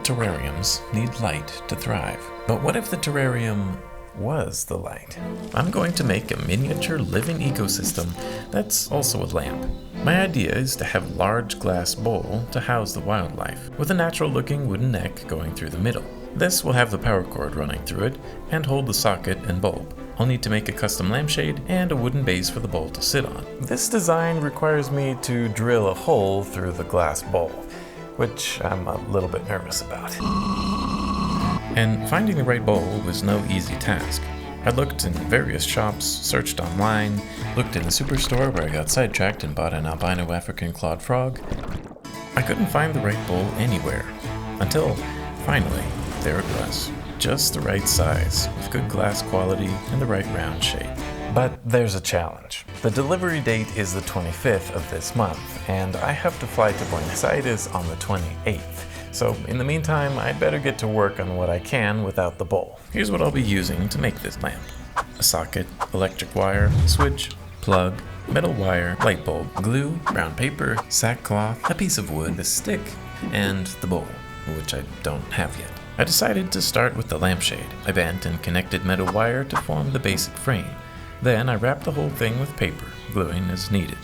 terrariums need light to thrive. But what if the terrarium was the light? I'm going to make a miniature living ecosystem that's also a lamp. My idea is to have a large glass bowl to house the wildlife, with a natural looking wooden neck going through the middle. This will have the power cord running through it and hold the socket and bulb. I'll need to make a custom lampshade and a wooden base for the bowl to sit on. This design requires me to drill a hole through the glass bowl, which I'm a little bit nervous about. And finding the right bowl was no easy task. I looked in various shops, searched online, looked in the superstore where I got sidetracked and bought an albino African clawed frog. I couldn't find the right bowl anywhere, until finally, there it was. Just the right size, with good glass quality and the right round shape. But there's a challenge. The delivery date is the 25th of this month, and I have to fly to Buenos Aires on the 28th. So in the meantime, I'd better get to work on what I can without the bowl. Here's what I'll be using to make this lamp. A socket, electric wire, switch, plug, metal wire, light bulb, glue, brown paper, sackcloth, a piece of wood, a stick, and the bowl, which I don't have yet. I decided to start with the lampshade. I bent and connected metal wire to form the basic frame. Then I wrapped the whole thing with paper, gluing as needed.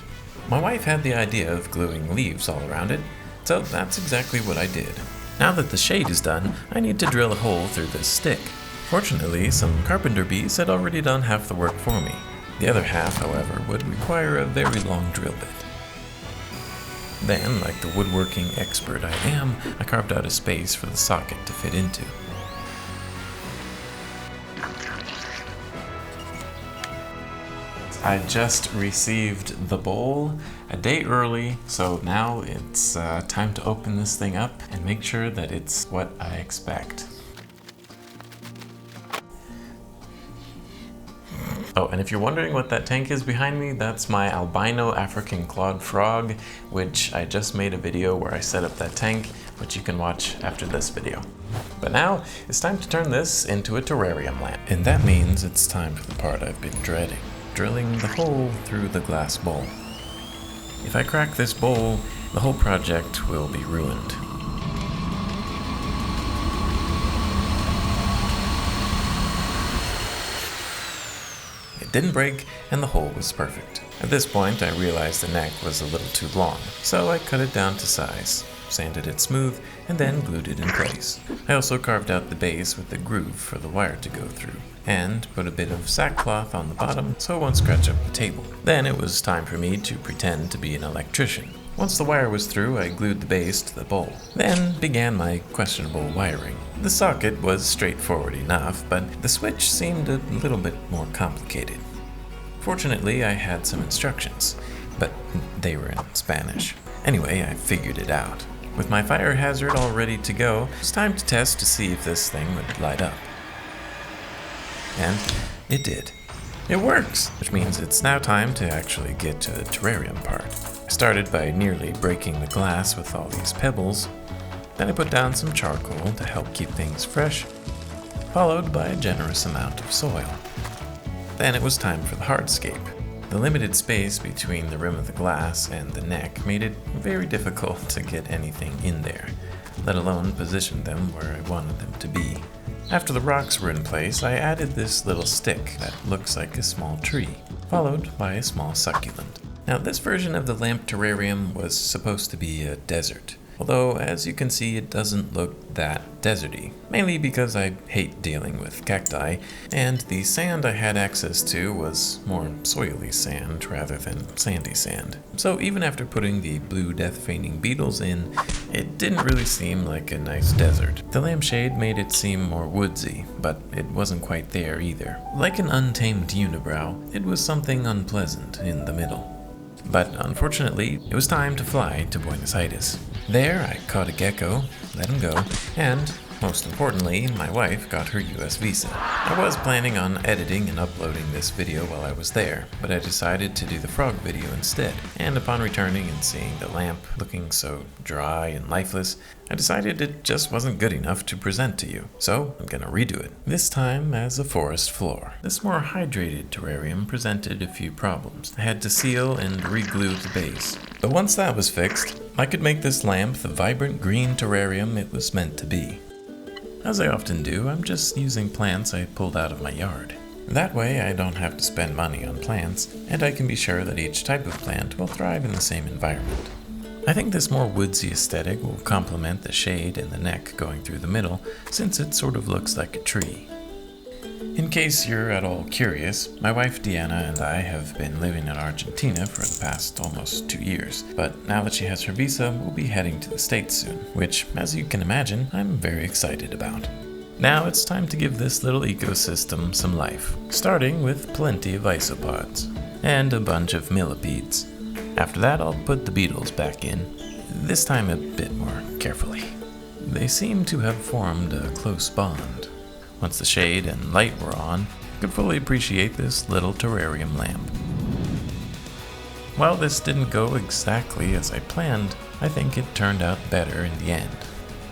My wife had the idea of gluing leaves all around it, so that's exactly what I did. Now that the shade is done, I need to drill a hole through this stick. Fortunately, some carpenter bees had already done half the work for me. The other half, however, would require a very long drill bit. Then, like the woodworking expert I am, I carved out a space for the socket to fit into. I just received the bowl a day early, so now it's time to open this thing up and make sure that it's what I expect. Oh, and if you're wondering what that tank is behind me, that's my albino African clawed frog, which I just made a video where I set up that tank, which you can watch after this video. But now, it's time to turn this into a terrarium lamp. And that means it's time for the part I've been dreading, drilling the hole through the glass bowl. If I crack this bowl, the whole project will be ruined. Didn't break, and the hole was perfect. At this point, I realized the neck was a little too long, so I cut it down to size, sanded it smooth, and then glued it in place. I also carved out the base with the groove for the wire to go through, and put a bit of sackcloth on the bottom so it won't scratch up the table. Then it was time for me to pretend to be an electrician. Once the wire was through, I glued the base to the bowl. Then began my questionable wiring. The socket was straightforward enough, but the switch seemed a little bit more complicated. Fortunately, I had some instructions, but they were in Spanish. Anyway, I figured it out. With my fire hazard all ready to go, it was time to test to see if this thing would light up. And it did. It works, which means it's now time to actually get to the terrarium part. I started by nearly breaking the glass with all these pebbles. Then I put down some charcoal to help keep things fresh, followed by a generous amount of soil. Then it was time for the hardscape. The limited space between the rim of the glass and the neck made it very difficult to get anything in there, let alone position them where I wanted them to be. After the rocks were in place, I added this little stick that looks like a small tree, followed by a small succulent. Now, this version of the lamp terrarium was supposed to be a desert, although as you can see it doesn't look that deserty, mainly because I hate dealing with cacti, and the sand I had access to was more soily sand rather than sandy sand. So even after putting the blue death feigning beetles in, it didn't really seem like a nice desert. The lampshade made it seem more woodsy, but it wasn't quite there either. Like an untamed unibrow, it was something unpleasant in the middle. But unfortunately, it was time to fly to Buenos Aires. There, I caught a gecko, let him go, and Most importantly, my wife got her US visa. I was planning on editing and uploading this video while I was there, but I decided to do the frog video instead. And upon returning and seeing the lamp looking so dry and lifeless, I decided it just wasn't good enough to present to you. So I'm gonna redo it, this time as a forest floor. This more hydrated terrarium presented a few problems. I had to seal and re-glue the base. But once that was fixed, I could make this lamp the vibrant green terrarium it was meant to be. As I often do, I'm just using plants I pulled out of my yard. That way I don't have to spend money on plants, and I can be sure that each type of plant will thrive in the same environment. I think this more woodsy aesthetic will complement the shade and the neck going through the middle, since it sort of looks like a tree. In case you're at all curious, my wife Deanna and I have been living in Argentina for the past almost 2 years, but now that she has her visa, we'll be heading to the States soon, which, as you can imagine, I'm very excited about. Now it's time to give this little ecosystem some life, starting with plenty of isopods, and a bunch of millipedes. After that, I'll put the beetles back in, this time a bit more carefully. They seem to have formed a close bond. Once the shade and light were on, I could fully appreciate this little terrarium lamp. While this didn't go exactly as I planned, I think it turned out better in the end.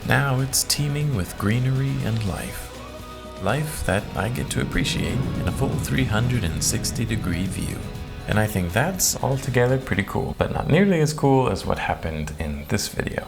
Now it's teeming with greenery and life. Life that I get to appreciate in a full 360-degree view. And I think that's altogether pretty cool, but not nearly as cool as what happened in this video.